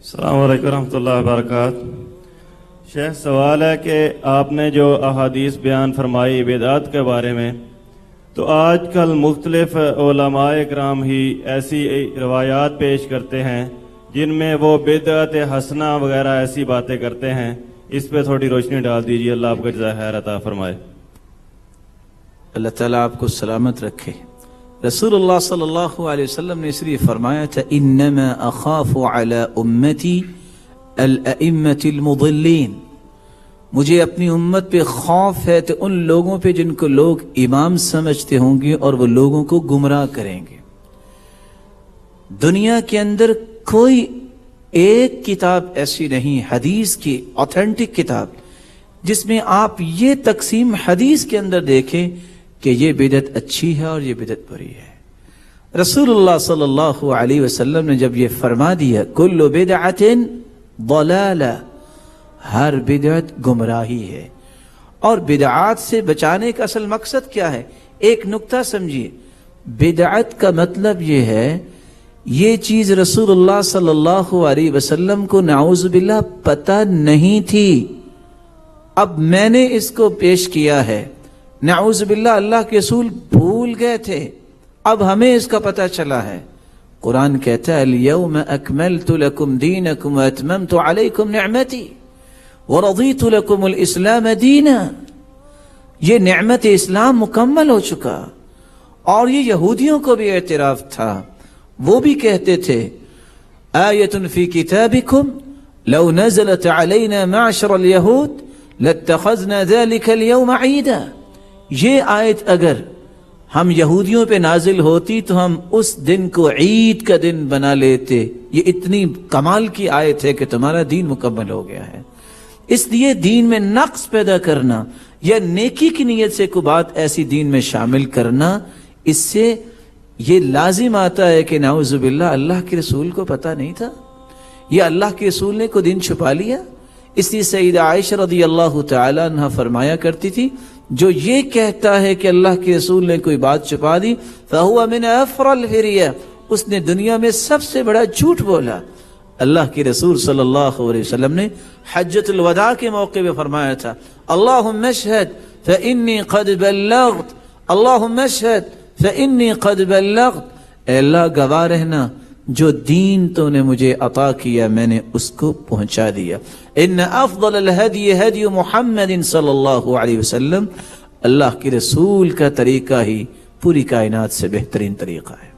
السلام علیکم ورحمۃ اللہ وبرکاتہ۔ شیخ، سوال ہے کہ آپ نے جو احادیث بیان فرمائی بدعت کے بارے میں، تو آج کل مختلف علماء کرام ہی ایسی روایات پیش کرتے ہیں جن میں وہ بدعت حسنہ وغیرہ ایسی باتیں کرتے ہیں۔ اس پہ تھوڑی روشنی ڈال دیجیے، اللہ آپ کو جزائے خیر عطا فرمائے۔ اللہ تعالیٰ آپ کو سلامت رکھے۔ رسول اللہ صلی اللہ علیہ وسلم نے اس لیے فرمایا تھا انما اخاف علی امتی الائمۃ المضلین، مجھے اپنی امت پہ خوف ہے تو ان لوگوں پہ جن کو لوگ امام سمجھتے ہوں گے اور وہ لوگوں کو گمراہ کریں گے۔ دنیا کے اندر کوئی ایک کتاب ایسی نہیں، حدیث کی اوتھینٹک کتاب، جس میں آپ یہ تقسیم حدیث کے اندر دیکھیں کہ یہ بدعت اچھی ہے اور یہ بدعت بری ہے۔ رسول اللہ صلی اللہ علیہ وسلم نے جب یہ فرما دیا کل بدعت ضلالہ، ہر بدعت گمراہی ہے، اور بدعات سے بچانے کا اصل مقصد کیا ہے؟ ایک نقطہ سمجھیے، بدعت کا مطلب یہ ہے یہ چیز رسول اللہ صلی اللہ علیہ وسلم کو نعوذ باللہ پتہ نہیں تھی، اب میں نے اس کو پیش کیا ہے، نعوذ باللہ اللہ کے رسول بھول گئے تھے، اب ہمیں اس کا پتہ چلا ہے۔ قرآن کہتا ہے الیوم اکملت لکم دینکم واتممت علیکم نعمتی ورضیت لکم الاسلام دینا، یہ نعمت اسلام مکمل ہو چکا۔ اور یہ یہودیوں کو بھی اعتراف تھا، وہ بھی کہتے تھے آیۃ فی کتابکم لو نزلت علینا معشر الیہود لاتخذنا ذلک اليوم عیدا، یہ آیت اگر ہم یہودیوں پہ نازل ہوتی تو ہم اس دن کو عید کا دن بنا لیتے، یہ اتنی کمال کی آیت ہے کہ تمہارا دین مکمل ہو گیا ہے۔ اس لیے دین میں نقص پیدا کرنا یا نیکی کی نیت سے کوئی بات ایسی دین میں شامل کرنا، اس سے یہ لازم آتا ہے کہ نعوذ باللہ اللہ کے رسول کو پتہ نہیں تھا، یا اللہ کے رسول نے کوئی دن چھپا لیا۔ اس لیے سیدہ عائشہ رضی اللہ تعالی عنہ فرمایا کرتی تھی جو یہ کہتا ہے کہ اللہ کے رسول نے کوئی بات چھپا دی فَهُوَ مِنْ أَفْرَ الْفِرِيَةِ، اس نے دنیا میں سب سے بڑا جھوٹ بولا۔ اللہ کے رسول صلی اللہ علیہ وسلم نے حجۃ الوداع کے موقع پہ فرمایا تھا اللہم اشہد فإنی قد بلغت، اللہم اشہد فإنی قد بلغت، اے اللہ گواہ رہنا جو دین تو نے مجھے عطا کیا میں نے اس کو پہنچا دیا۔ ان افضل الہدی ہدی محمد صلی اللہ علیہ وسلم، اللہ کے رسول کا طریقہ ہی پوری کائنات سے بہترین طریقہ ہے۔